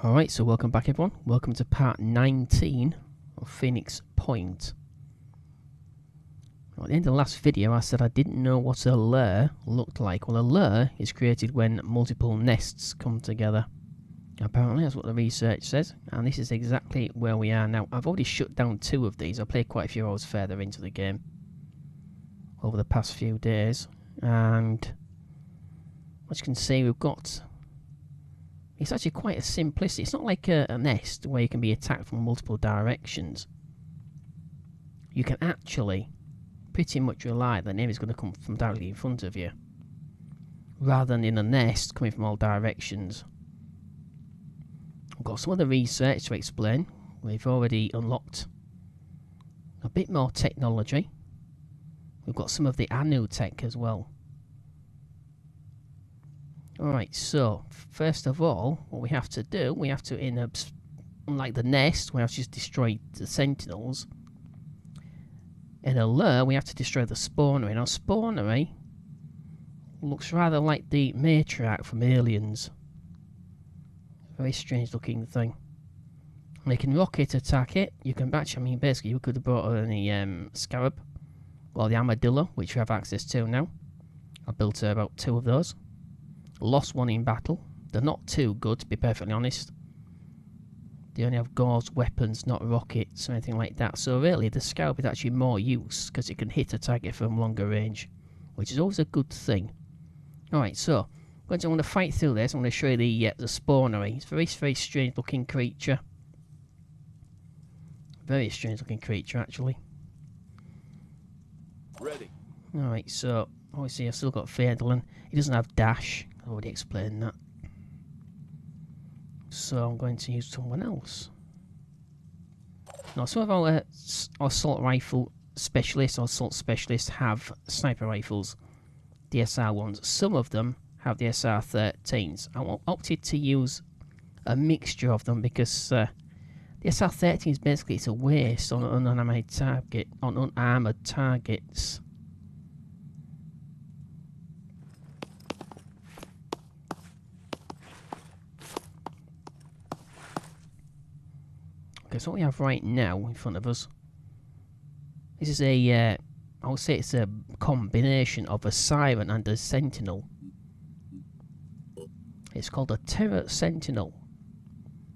Alright, so welcome back everyone. Welcome to part 19 of Phoenix Point. At the end of the last video I said I didn't know what a lair looked like. Well, a lair is created when multiple nests come together. Apparently that's what the research says, and this is exactly where we are now. I've already shut down 2 of these. I played quite a few hours further into the game over the past few days, and as you can see we've got... It's actually quite a simplistic. It's not like a nest where you can be attacked from multiple directions. You can actually pretty much rely that the enemy is going to come from directly in front of you, rather than in a nest coming from all directions. We've got some other research to explain. We've already unlocked a bit more technology. We've got some of the Anu tech as well. Alright, so first of all, what we have to do, we have to, unlike the nest, we have to just destroy the Sentinels. In a lair, we have to destroy the spawnery. Now, spawnery looks rather like the matriarch from Aliens. Very strange looking thing. And you can rocket attack it. You can batch, I mean, basically, you could have brought any scarab, or the armadillo, which we have access to now. I built about 2 of those. Lost 1 in battle. They're not too good, to be perfectly honest. They only have gauze weapons, not rockets or anything like that. So really, the scarab is actually more use because it can hit a target from longer range, which is always a good thing. Alright, so I'm going to fight through this. I'm going to show you the spawnery. It's a very, very strange looking creature. Very strange looking creature, actually. Ready. Alright, so obviously I've still got Fadlan. He doesn't have dash. I already explained that. So I'm going to use someone else. Now, some of our assault rifle specialists or assault specialists have sniper rifles, the SR ones. Some of them have the SR13s. I opted to use a mixture of them because the SR13 is basically it's a waste on unarmored targets. Okay, so what we have right now in front of us, this is a, I would say it's a combination of a Siren and a Sentinel. It's called a Terror Sentinel.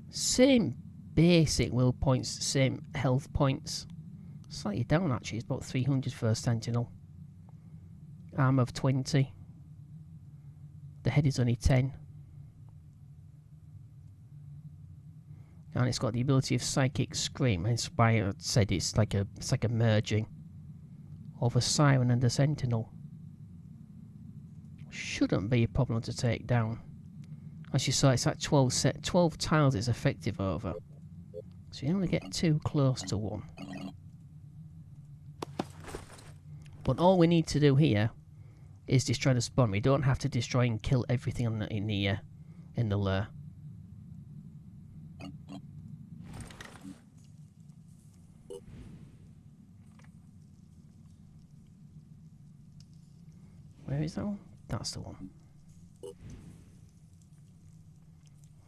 Same basic will points, same health points. Slightly down actually, it's about 300 for a Sentinel. Armor of 20. The head is only 10. And it's got the ability of Psychic Scream. Hence why I said it's like a merging of a Siren and a Sentinel. Shouldn't be a problem to take down. As you saw, it's at 12 tiles it's effective over. So you only get too close to one. But all we need to do here is destroy the spawn. We don't have to destroy and kill everything in the lair. Where is that one? That's the one. We've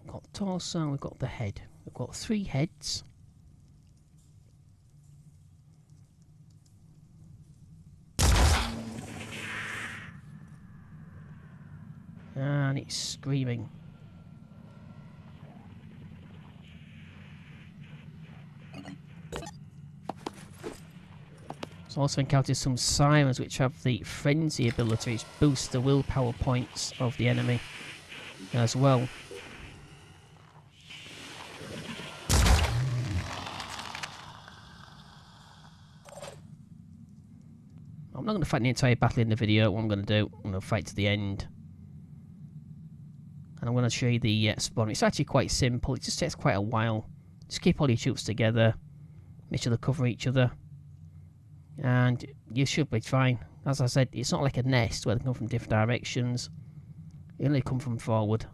got the torso, we've got the head. We've got 3 heads. And it's screaming. It's also encountered some Sirens which have the Frenzy ability, which boosts the willpower points of the enemy as well. I'm not going to fight the entire battle in the video. What I'm going to do, I'm going to fight to the end. And I'm going to show you the spawn. It's actually quite simple. It just takes quite a while. Just keep all your troops together. Make sure they cover each other. And you should be fine. As I said, it's not like a nest where they come from different directions. They only come from forward.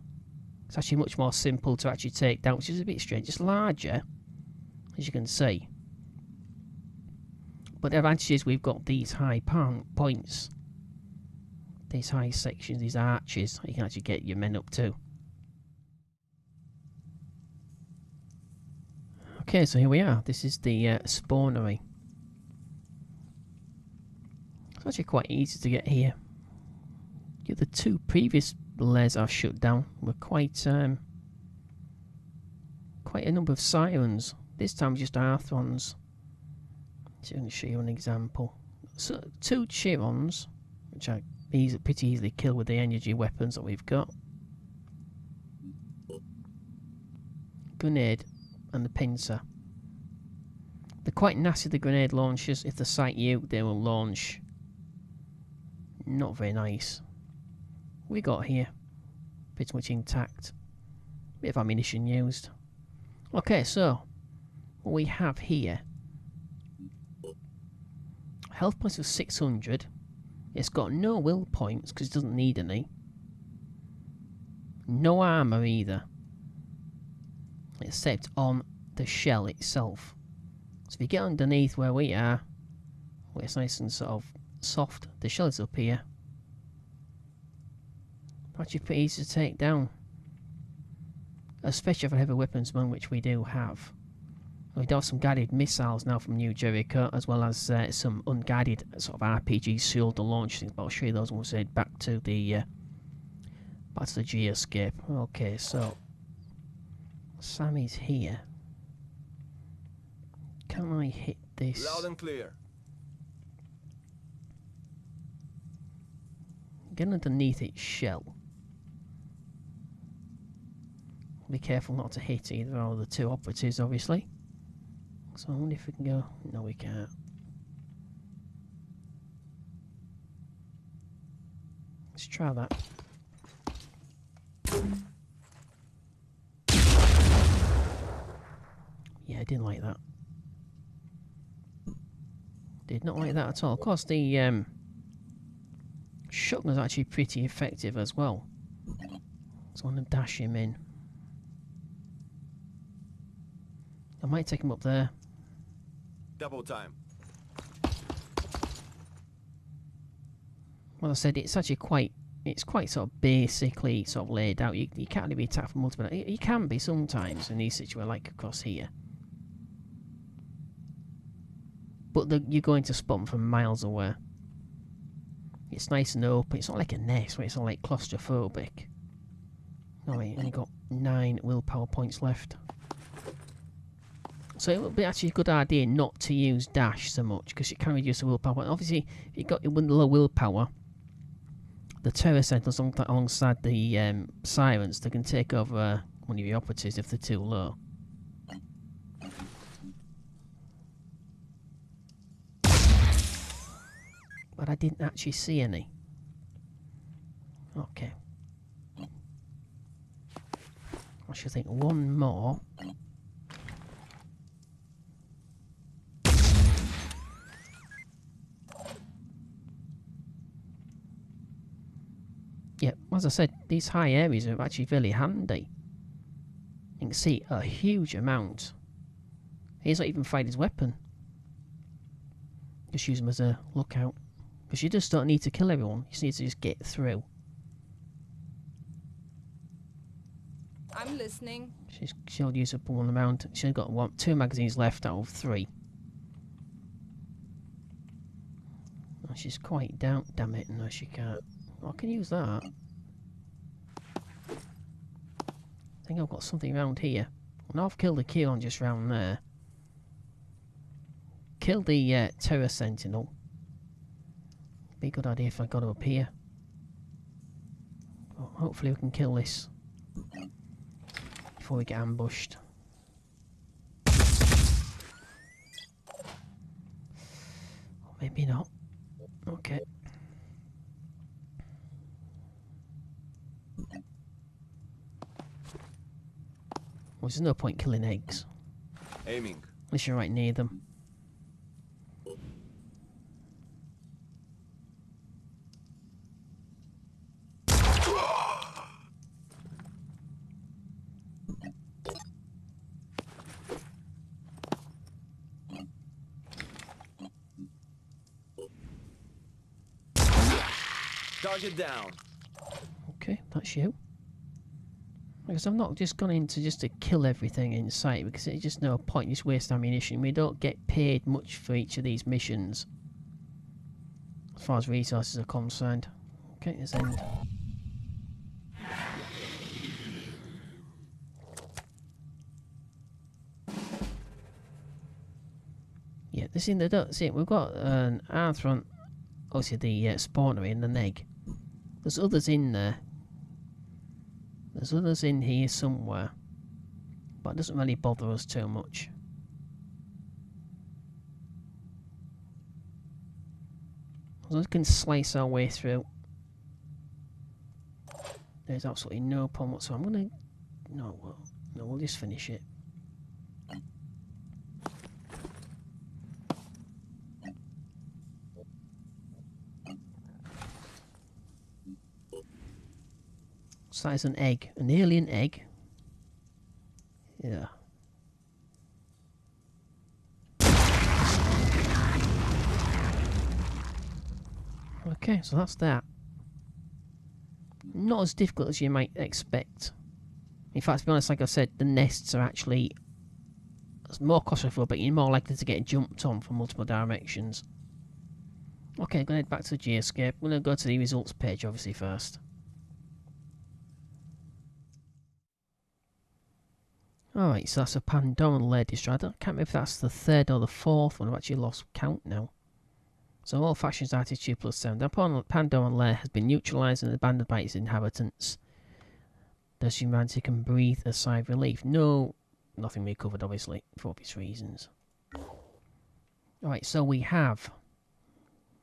It's actually much more simple to actually take down, which is a bit strange. It's larger, as you can see. But the advantage is we've got these high points. These high sections, these arches, you can actually get your men up to. Okay, so here we are. This is the spawnery. It's actually quite easy to get here. Yeah, the two previous lairs I've shut down were quite a number of sirens. This time just Arthrons. So I'm going to show you an example. So 2 Chirons, which I pretty easily kill with the energy weapons that we've got. Grenade and the pincer. They're quite nasty, the grenade launchers. If they sight you, they will launch. Not very nice. We got here pretty much intact. Bit of ammunition used. Okay, so what we have here, health points of 600. It's got no will points because it doesn't need any. No armour either, except on the shell itself. So if you get underneath where we are, where it's nice and sort of soft, the shell is up here. Actually pretty easy to take down, especially for heavy weaponsmen, which we do have. We do have some guided missiles now from New Jericho, as well as some unguided sort of RPG shield to launch things, but I'll show you those once we head back to the geoscape. Okay, so Sammy's here. Can I hit this? Loud and clear. Get underneath its shell. Be careful not to hit either of the 2 operatives, obviously. So I wonder if we can go. No, we can't. Let's try that. Yeah, I didn't like that. Did not like that at all. Of course, the shotgun's actually pretty effective as well. So I'm going to dash him in. I might take him up there. Double time. Well, I said it's actually quite sort of basically sort of laid out. You can't really be attacked from multiple. You can be sometimes in these situations, like across here. But you're going to spot them from miles away. It's nice and open. It's not like a nest where it's all like claustrophobic. No, wait, only got 9 willpower points left. So it would be actually a good idea not to use dash so much, because it can reduce the willpower. Obviously, if you've got low willpower, the terror sentinels alongside the sirens, they can take over one of your operatives if they're too low. But I didn't actually see any. Okay. I should think one more. Yeah, as I said, these high areas are actually really handy. You can see a huge amount. He's not even fired his weapon. Just use him as a lookout. Because you just don't need to kill everyone. You just need to just get through. I'm listening. She'll use up one amount. She's got 2 magazines left out of 3. Oh, she's quite down. Damn it, no she can't. Oh, I can use that. I think I've got something around here. Now I've killed the Kion just round there. Killed the Terror Sentinel. Be a good idea if I got her up here. Oh, hopefully we can kill this before we get ambushed. Or maybe not. Okay. Well, there's no point killing eggs. Aiming. Unless you're right near them. Target down. Okay, that's you. Because I'm not just gone into just to kill everything in sight, because it's just no point, just waste ammunition. We don't get paid much for each of these missions, as far as resources are concerned. Okay, let's end. Yeah, this in the that's it. We've got an Arthron, obviously the spawner and an egg. There's others in there. There's others in here somewhere, but it doesn't really bother us too much. So we can slice our way through. There's absolutely no problem whatsoever. I'm gonna no, we'll just finish it. So that is an egg, an alien egg. Yeah. Okay, so that's that. Not as difficult as you might expect. In fact, to be honest, like I said, the nests are actually more claustrophobic, but you're more likely to get jumped on from multiple directions. Okay, I'm going to head back to the geoscape. I'm going to go to the results page, obviously, first. Alright, so that's a Pandoran lair destroyed. I can't remember if that's the third or the fourth one. I've actually lost count now. So all factions attitude +7. The Pandoran lair has been neutralised and abandoned by its inhabitants. Does humanity can breathe a sigh of relief? No, nothing recovered, obviously, for obvious reasons. Alright, so we have...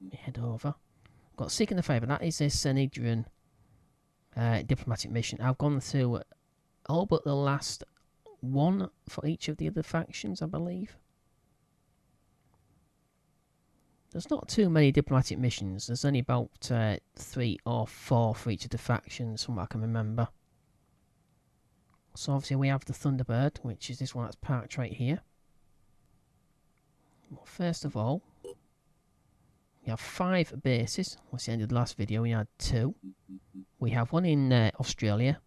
Let me head over. We've got Seeking the Favour. That is a Sentinel diplomatic mission. I've gone through all but the last one for each of the other factions, I believe. There's not too many diplomatic missions. There's only about 3 or 4 for each of the factions, from what I can remember. So obviously we have the Thunderbird, which is this one that's parked right here. Well, first of all, we have 5 bases. What's the end of the last video? We had 2. We have one in Australia,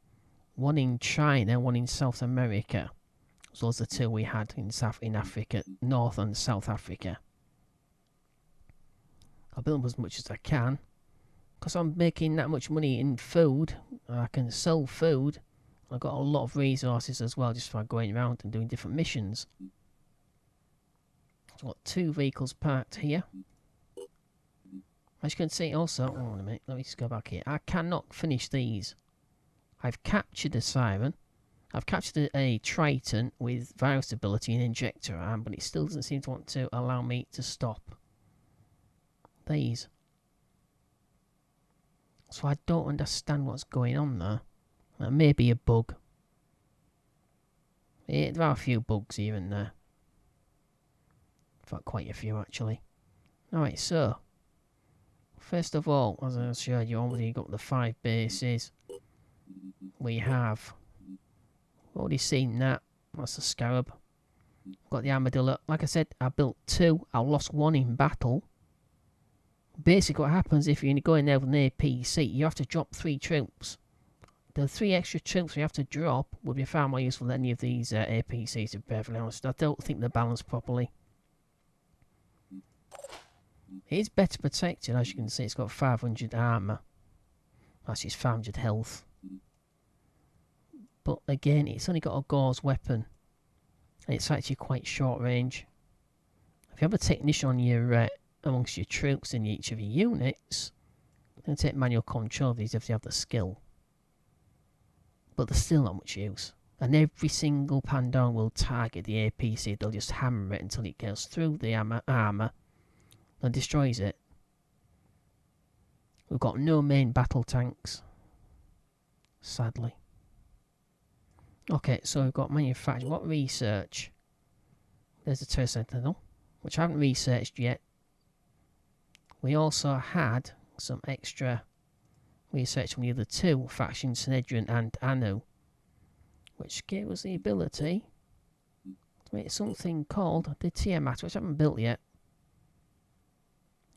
one in China, one in South America. So those are the 2 we had in Africa, North and South Africa. I'll build them as much as I can, because I'm making that much money in food. I can sell food. I've got a lot of resources as well, just for going around and doing different missions. So I've got 2 vehicles parked here. As you can see also, hold on a minute, let me just go back here. I cannot finish these. I've captured a Siren. I've captured a Triton with virus ability and injector arm, but it still doesn't seem to want to allow me to stop these. So I don't understand what's going on there. That may be a bug. Yeah, there are a few bugs here and there. In fact, quite a few actually. Alright, so first of all, as I showed you, already got the 5 bases. We have already seen that. That's the Scarab. Got the Armadillo. Like I said, I built 2. I lost 1 in battle. Basically, what happens if you're going there with an APC, you have to drop 3 troops. The 3 extra troops you have to drop would be far more useful than any of these APCs, to be perfectly honest. I don't think they're balanced properly. It is better protected, as you can see. It's got 500 armour. That's just 500 health. But again, it's only got a gauze weapon. And it's actually quite short range. If you have a technician on your amongst your troops in each of your units, then take manual control of these if you have the skill. But there's still not much use. And every single Pandoran will target the APC. They'll just hammer it until it goes through the armour and destroys it. We've got no main battle tanks, sadly. Okay, so we've got manufacturing. What research? There's the Terror Sentinel, which I haven't researched yet. We also had some extra research from the other 2 factions, Sentinel and Anu, which gave us the ability to make something called the Tiamat, which I haven't built yet.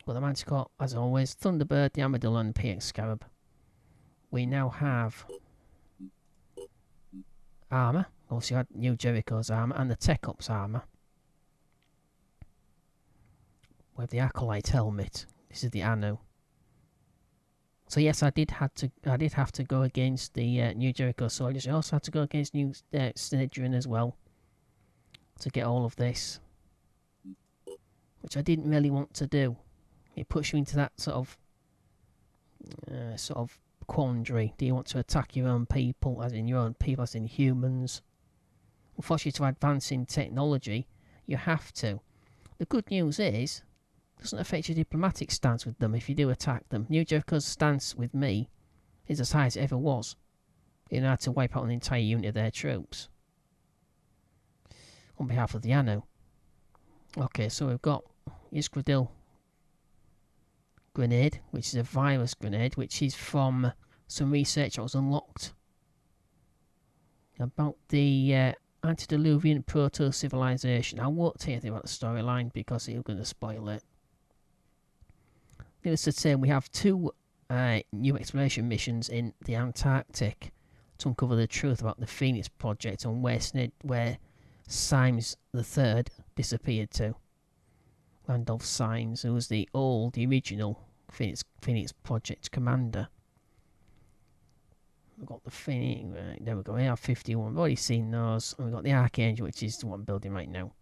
But the Manticore, as always, Thunderbird, the Armadillo and PX Scarab. We now have armour. Obviously, you had New Jericho's armour and the Tech Ops armour. We have the Acolyte helmet. This is the Anu. So yes, I did have to go against the New Jericho soldiers. I also had to go against New Snedrin as well to get all of this, which I didn't really want to do. It puts you into that sort of quandary. Do you want to attack your own people, as in your own people, as in humans? Unfortunately, to advance in technology, you have to. The good news is, it doesn't affect your diplomatic stance with them if you do attack them. New Jericho's stance with me is as high as it ever was. You had to wipe out an entire unit of their troops on behalf of the Anu. Okay, so we've got Iskradil grenade, which is a virus grenade, which is from some research that was unlocked about the antediluvian proto-civilization. I won't tell you anything about the storyline because it's going to spoil it. Needless to say, we have 2 new exploration missions in the Antarctic to uncover the truth about the Phoenix project and where Symes III disappeared to. Randolph Symes, who was the original Phoenix project commander. We've got the Phoenix, there we go, AR-51, we've already seen those. And we've got the Archangel, which is the one I'm building right now.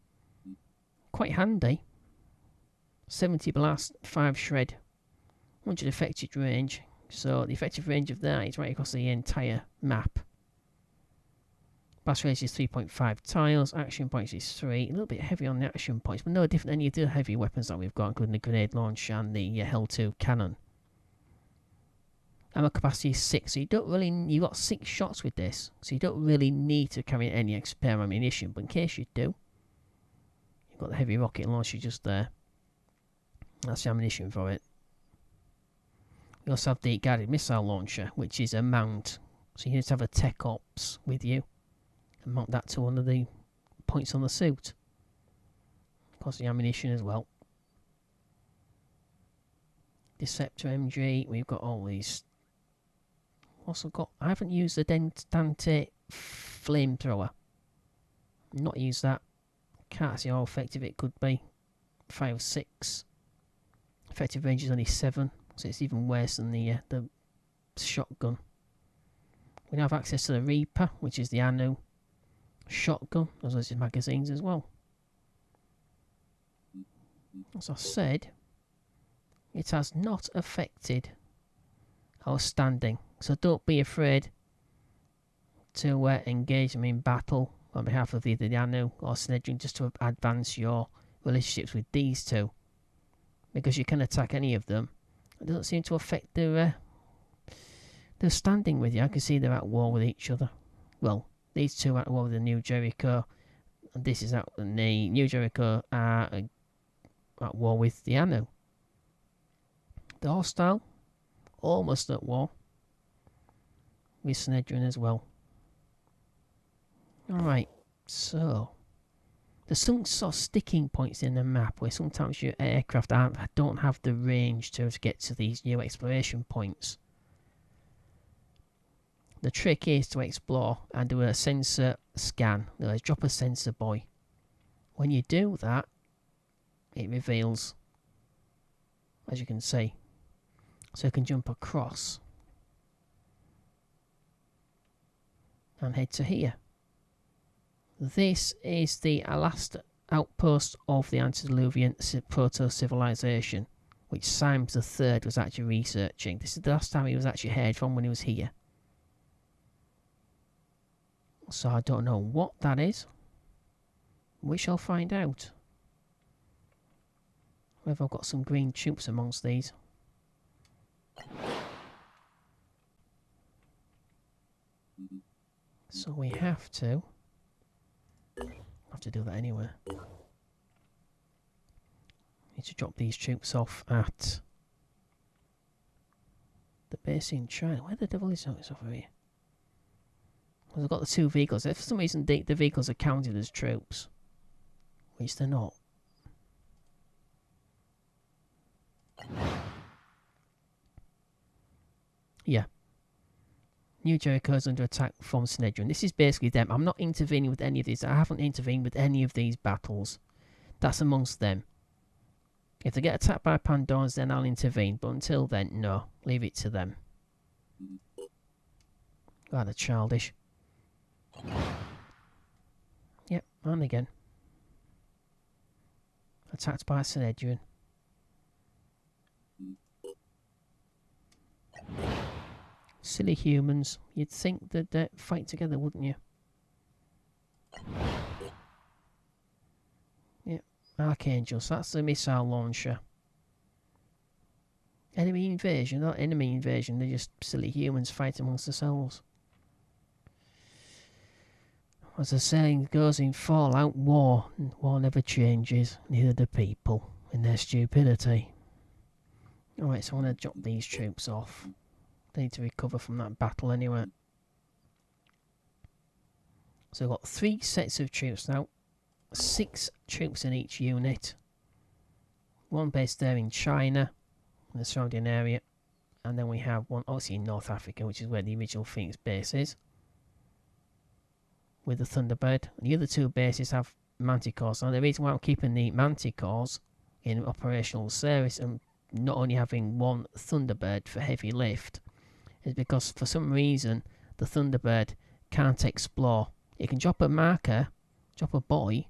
Quite handy. 70 blast, 5 shred, 100 effective range. So the effective range of that is right across the entire map. Blast range is 3.5 tiles, action points is 3. A little bit heavy on the action points, but no different than any of the heavy weapons that we've got, including the grenade launch and the Hell 2 cannon. Ammo capacity is 6, so you've got 6 shots with this, so you don't really need to carry any experimental ammunition, but in case you do, you've got the heavy rocket launcher just there. That's the ammunition for it. We also have the guided missile launcher, which is a mount, so you need to have a Tech Ops with you and mount that to one of the points on the suit. Of course, the ammunition as well. Deceptor MG, we've got all these. Also got, I haven't used the Dante flamethrower. Not used that. Can't see how effective it could be. 5 or 6. Effective range is only 7, so it's even worse than the shotgun. We now have access to the Reaper, which is the Anu shotgun, as well as his magazines as well. As I said, it has not affected our standing, so don't be afraid to engage them in battle on behalf of either the Anu or Snedrin, just to advance your relationships with these two, because you can attack any of them. It doesn't seem to affect their standing with you. I can see they're at war with each other. Well, these two are at war with the New Jericho, and this is at the New Jericho are at war with the Anu. The hostile, almost at war with Snedrin as well. Alright, so there's some sort of sticking points in the map where sometimes your aircraft don't have the range to get to these new exploration points. The trick is to explore and do a sensor scan. Drop a sensor buoy. When you do that, it reveals, as you can see, so you can jump across and head to here. This is the last outpost of the antediluvian proto-civilization, which Symes III was actually researching. This is the last time he was actually heard from, when he was here. So I don't know what that is. We shall find out. Whether I've got some green troops amongst these. So we have to do that anyway. Need to drop these troops off at the base in China. Where the devil is it over here? Well, I've got the 2 vehicles. If for some reason the vehicles are counted as troops, which they're not. Yeah. New Jericho is under attack from Sanhedrin. This is basically them. I'm not intervening with any of these. I haven't intervened with any of these battles. That's amongst them. If they get attacked by Pandorans, then I'll intervene. But until then, no. Leave it to them. Rather childish. Yep, and again. Attacked by Sanhedrin. Silly humans. You'd think that they'd fight together, wouldn't you? Yep, Archangels. That's the missile launcher. Enemy invasion, not enemy invasion. They're just silly humans fighting amongst themselves. As the saying goes in Fallout, war never changes, neither do people in their stupidity. Alright, so I want to drop these troops off. They need to recover from that battle anyway. So we've got 3 sets of troops now. 6 troops in each unit. 1 based there in China, in the surrounding area. And then we have one obviously in North Africa, which is where the original Phoenix base is, with the Thunderbird. And the other 2 bases have Manticores. Now the reason why I'm keeping the Manticores in operational service and not only having 1 Thunderbird for heavy lift is because for some reason the Thunderbird can't explore. It can drop a marker, drop a buoy.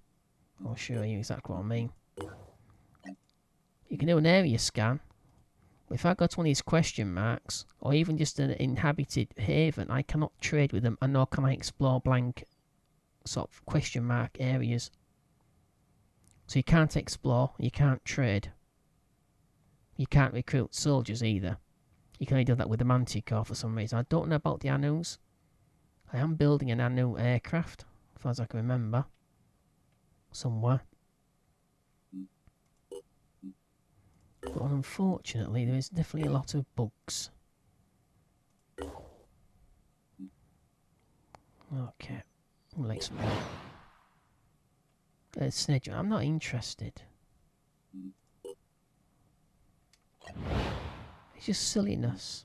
I'll show you exactly what I mean. You can do an area scan. But if I go to one of these question marks, or even just an inhabited haven, I cannot trade with them, and nor can I explore blank sort of question mark areas. So you can't explore, you can't trade. You can't recruit soldiers either. You can only do that with the Manticore for some reason. I don't know about the Anus. I am building an Anu aircraft, as far as I can remember. Somewhere. But unfortunately, there is definitely a lot of bugs. Okay, we'll explore. Snedger, I'm not interested. It's just silliness.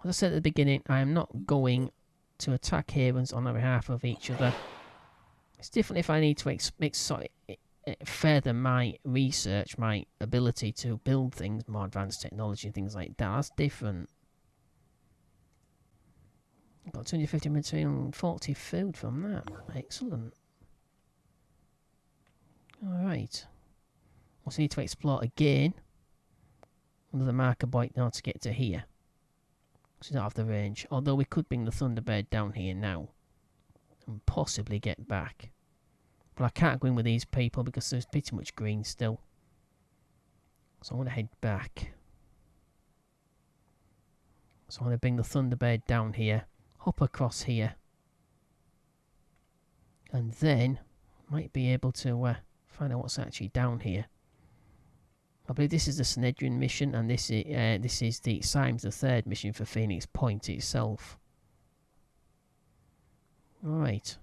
As I said at the beginning, I am not going to attack havens on the behalf of each other. It's different if I need to further my research, my ability to build things, more advanced technology, things like that. That's different. I've got 250 material and 40 food from that. Excellent. Alright. Also need to explore again under the marker point now to get to here. So we don't have the range. Although we could bring the Thunderbird down here now and possibly get back. But I can't go in with these people because there's pretty much green still. So I want to head back. So I want to bring the Thunderbird down here, hop across here, and then might be able to find out what's actually down here. I believe this is the Sanhedrin mission, and this is the Symes III mission for Phoenix Point itself. Right.